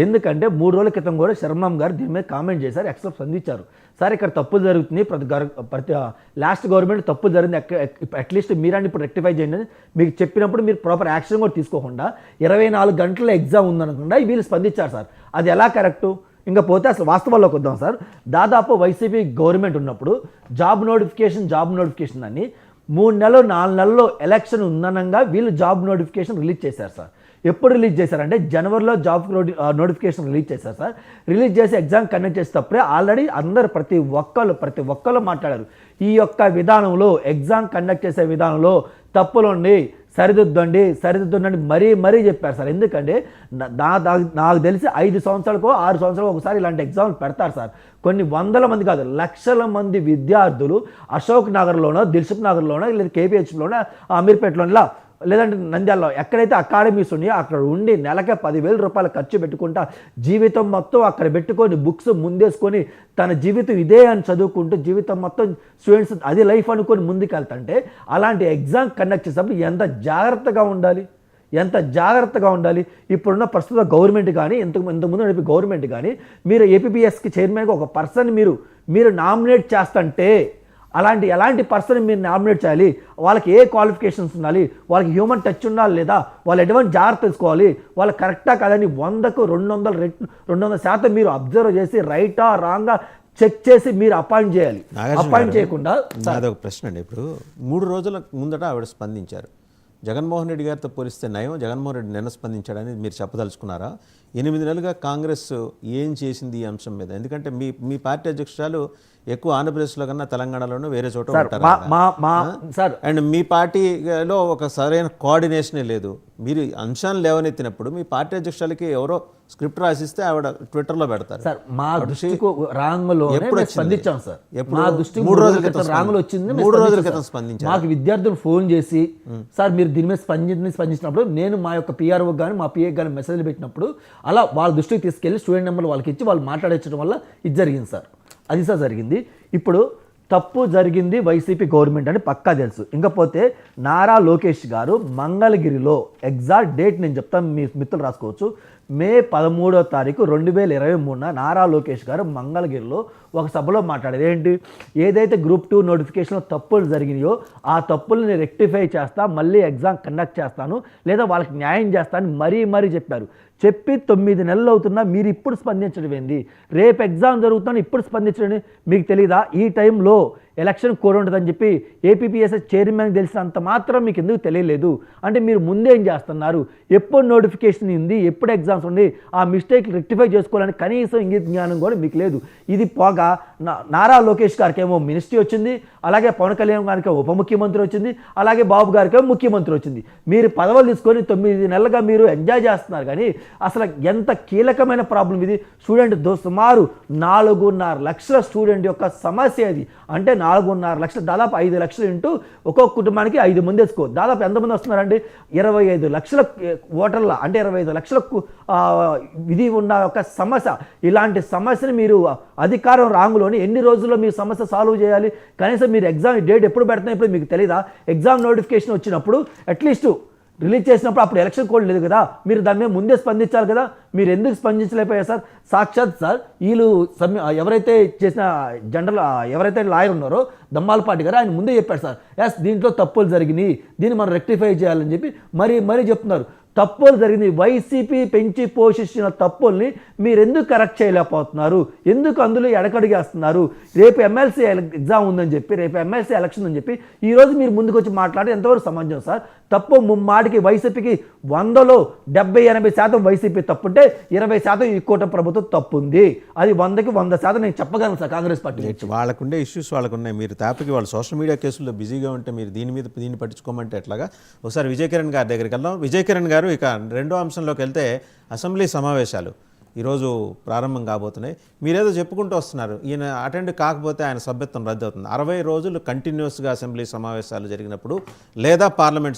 ఎందుకంటే 3 రోజుల క్రితం కూడా శర్మం గారు దీని మీద కామెంట్ చేశారు, ఎక్స్ట్రా స్పందించారు. సార్ ఇక్కడ తప్పులు జరుగుతుంది, ప్రతి లాస్ట్ గవర్నమెంట్ తప్పులు జరిగింది, అట్లీస్ట్ మీరని ఇప్పుడు రెక్టిఫై చేయండి అని మీకు చెప్పినప్పుడు మీరు ప్రాపర్ యాక్షన్ కూడా తీసుకోకుండా 24 గంటల ఎగ్జామ్ ఉందనకుండా వీళ్ళు స్పందించారు సార్. అది ఎలా కరెక్టు? ఇంకా పోతే అసలు వాస్తవాల్లోకి వద్దాం సార్. దాదాపు వైసీపీ గవర్నమెంట్ ఉన్నప్పుడు జాబ్ నోటిఫికేషన్ అని 3 నెలలు 4 నెలల్లో ఎలక్షన్ ఉందనంగా వీళ్ళు జాబ్ నోటిఫికేషన్ రిలీజ్ చేశారు సార్. ఎప్పుడు రిలీజ్ చేశారంటే జనవరిలో జాబ్ నోటిఫికేషన్ రిలీజ్ చేశారు సార్. రిలీజ్ చేసి ఎగ్జామ్ కండక్ట్ చేసేటప్పుడే ఆల్రెడీ అందరు ప్రతి ఒక్కళ్ళు మాట్లాడారు, ఈ యొక్క విధానంలో ఎగ్జామ్ కండక్ట్ చేసే విధానంలో తప్పులుండి సరిదిద్దండి మరీ చెప్పారు సార్. ఎందుకంటే నాకు తెలిసి 5 సంవత్సరాలకో 6 సంవత్సరాలకు ఒకసారి ఇలాంటి ఎగ్జామ్లు పెడతారు సార్. కొన్ని వందల మంది కాదు లక్షల మంది విద్యార్థులు అశోక్ నగర్లోనో, దిల్సుఖ్ నగర్లోనో, లేదా కేపీహెచ్లోనో, అమీర్పేటలోనో, లేదంటే నంద్యాలలో ఎక్కడైతే అకాడమీస్ ఉన్నాయో అక్కడ ఉండి నెలకే 10,000 రూపాయలు ఖర్చు పెట్టుకుంటా జీవితం మొత్తం అక్కడ పెట్టుకొని బుక్స్ ముందేసుకొని తన జీవితం ఇదే అని చదువుకుంటూ జీవితం మొత్తం స్టూడెంట్స్ అది లైఫ్ అనుకొని ముందుకెళ్తుంటే అలాంటి ఎగ్జామ్ కండక్ట్ చేసేటప్పుడు ఎంత జాగ్రత్తగా ఉండాలి. ఇప్పుడున్న ప్రస్తుత గవర్నమెంట్ కానీ ఇంతకుముందు నడిపి గవర్నమెంట్ కానీ మీరు ఏపీపీఎస్కి చైర్మన్గా ఒక పర్సన్ మీరు నామినేట్ చేస్తుంటే ఎలాంటి పర్సన్ మీరు నామినేట్ చేయాలి, వాళ్ళకి ఏ క్వాలిఫికేషన్స్ ఉండాలి, వాళ్ళకి హ్యూమన్ టచ్ ఉండాలి లేదా, వాళ్ళు ఎటువంటి జాగ్రత్త తెలుసుకోవాలి, వాళ్ళు కరెక్టా కాదని 100కు 200% మీరు అబ్జర్వ్ చేసి రైటా రాంగా చెక్ చేసి మీరు అపాయింట్ చేయాలి. అపాయింట్ చేయకుండా అదొక ప్రశ్న అండి. ఇప్పుడు 3 రోజుల ముందట ఆవిడ స్పందించారు. జగన్మోహన్ రెడ్డి గారితో పోలిస్తే నయం, జగన్మోహన్ రెడ్డి నిన్న స్పందించాడని మీరు చెప్పదలుచుకున్నారా? 8 నెలలుగా కాంగ్రెస్ ఏం చేసింది ఈ అంశం మీద? ఎందుకంటే మీ పార్టీ అధ్యక్షురాలు ఎక్కువ ఆంధ్రప్రదేశ్లో కన్నా తెలంగాణలోనూ వేరే చోట ఉంటారు. అండ్ మీ పార్టీలో ఒక సరైన కోఆర్డినేషనే లేదు. మీరు అంశాన్ని లేవనెత్తినప్పుడు మీ పార్టీ అధ్యక్షులకి ఎవరో స్క్రిప్ట్ రాసిస్తే ఆవిడ ట్విట్టర్లో పెడతారు. సార్ మా దృష్టికి రాంగ్లో స్పందించాం సార్. మా దృష్టికి 3 రోజుల క్రితం రాంగ్లో వచ్చింది. 3 రోజుల క్రితం స్పందించారు. మాకు విద్యార్థులు ఫోన్ చేసి సార్ మీరు దీని మీద స్పందించినప్పుడు నేను మా యొక్క పిఆర్ఓ కానీ మా పిఏకి కానీ మెసేజ్లు పెట్టినప్పుడు అలా వాళ్ళ దృష్టికి తీసుకెళ్లి స్టూడెంట్ నెంబర్ వాళ్ళకి ఇచ్చి వాళ్ళు మాట్లాడించడం వల్ల ఇది జరిగింది సార్. అది సార్ జరిగింది. ఇప్పుడు తప్పు జరిగింది వైసీపీ గవర్నమెంట్ అని పక్కా తెలుసు. ఇంకపోతే నారా లోకేష్ గారు మంగళగిరిలో ఎగ్జాక్ట్ డేట్ నేను చెప్తాను, మీ మిత్రులు రాసుకోవచ్చు. మే 13వ తారీఖు 2023 నారా లోకేష్ గారు మంగళగిరిలో ఒక సభలో మాట్లాడారు. ఏంటి, ఏదైతే గ్రూప్ 2 నోటిఫికేషన్లో తప్పులు జరిగినాయో ఆ తప్పుల్ని రెక్టిఫై చేస్తా, మళ్ళీ ఎగ్జామ్ కండక్ట్ చేస్తాను లేదా వాళ్ళకి న్యాయం చేస్తానని మరీ చెప్పారు. చెప్పి 9 నెలలు అవుతున్నా మీరు ఇప్పుడు స్పందించడం ఏంది? రేపు ఎగ్జామ్ జరుగుతుందని ఇప్పుడు స్పందించడం మీకు తెలీదా? ఈ టైంలో ఎలక్షన్ కోడ్ ఉంటుందని చెప్పి ఏపీపీఎస్ఎస్ చైర్మన్కి తెలిసినంత మాత్రం మీకు ఎందుకు తెలియలేదు? అంటే మీరు ముందేం చేస్తున్నారు? ఎప్పుడు నోటిఫికేషన్ ఉంది, ఎప్పుడు ఎగ్జామ్స్ ఉంది, ఆ మిస్టేక్ రెక్టిఫై చేసుకోవాలని కనీసం ఇంగిత జ్ఞానం కూడా మీకు లేదు. ఇది పోగా నారా లోకేష్ గారికి ఏమో మినిస్ట్రీ వచ్చింది, అలాగే పవన్ కళ్యాణ్ గారికి ఉప ముఖ్యమంత్రి వచ్చింది, అలాగే బాబు గారికి ముఖ్యమంత్రి వచ్చింది. మీరు పదవులు తీసుకొని 9 నెలలుగా మీరు ఎంజాయ్ చేస్తున్నారు. కానీ అసలు ఎంత కీలకమైన ప్రాబ్లం ఇది. స్టూడెంట్ సుమారు 4.5 లక్షల స్టూడెంట్ యొక్క సమస్య ఇది. అంటే 4.5 లక్షలు దాదాపు 5 లక్షలు ఇంటూ ఒక్కొక్క కుటుంబానికి 5 మంది వేసుకో దాదాపు ఎంతమంది వస్తున్నారండి? 25 లక్షల ఓటర్ల అంటే 25 లక్షలకు ఇది ఉన్న ఒక సమస్య. ఇలాంటి సమస్యని మీరు అధికారం రాంగులోని ఎన్ని రోజుల్లో మీరు సమస్య సాల్వ్ చేయాలి? కనీసం మీరు ఎగ్జామ్ డేట్ ఎప్పుడు పెడుతున్నా ఇప్పుడు మీకు తెలీదా? ఎగ్జామ్ నోటిఫికేషన్ వచ్చినప్పుడు అట్లీస్ట్ రిలీజ్ చేసినప్పుడు అప్పుడు ఎలక్షన్ కోడ్ లేదు కదా, మీరు దాని మీద ముందే స్పందించాలి కదా. మీరు ఎందుకు స్పందించలేకపోయారు సార్? సాక్షాత్ సార్ వీళ్ళు ఎవరైతే చేసిన జనరల్ ఎవరైతే లాయర్ ఉన్నారో దమ్మాలపాటి గారు ఆయన ముందే చెప్పారు సార్, ఎస్ దీంట్లో తప్పులు జరిగినాయి, దీన్ని మనం రెక్టిఫై చేయాలని చెప్పి మరీ చెప్తున్నారు. తప్పులు జరిగింది, వైసీపీ పెంచి పోషించిన తప్పుల్ని మీరు ఎందుకు కరెక్ట్ చేయలేకపోతున్నారు? ఎందుకు అందులో ఎడకడిగేస్తున్నారు? రేపు ఎమ్మెల్సీ ఎగ్జామ్ ఉందని చెప్పి, రేపు ఎమ్మెల్సీ ఎలక్షన్ అని చెప్పి ఈరోజు మీరు ముందుకు వచ్చి మాట్లాడి ఎంతవరకు సమంజసం సార్? తప్పు ముమ్మాటికి వైసీపీకి 100లో 70-80% వైసీపీ తప్పుంటే 20% ఈ కూటమి ప్రభుత్వం తప్పు ఉంది. అది 100కి 100% నేను చెప్పగలను సార్. కాంగ్రెస్ పార్టీ వాళ్ళకుండే ఇష్యూస్ వాళ్ళకున్నాయి. మీరు తాపకి వాళ్ళు సోషల్ మీడియా కేసుల్లో బిజీగా ఉంటే మీరు దీన్ని పట్టించుకోమంటే ఎట్లాగా? ఒకసారి విజయ్ కిరణ్ గారి దగ్గరికి వెళ్దాం. విజయ్ కిరణ్ గారు, ఇక రెండో అంశంలోకి వెళ్తే అసెంబ్లీ సమావేశాలు ఈరోజు ప్రారంభం కాబోతున్నాయి. మీరేదో చెప్పుకుంటూ వస్తున్నారు, ఈయన అటెండ్ కాకపోతే ఆయన సభ్యత్వం రద్దు అవుతుంది. 60 రోజులు కంటిన్యూస్గా అసెంబ్లీ సమావేశాలు జరిగినప్పుడు లేదా పార్లమెంట్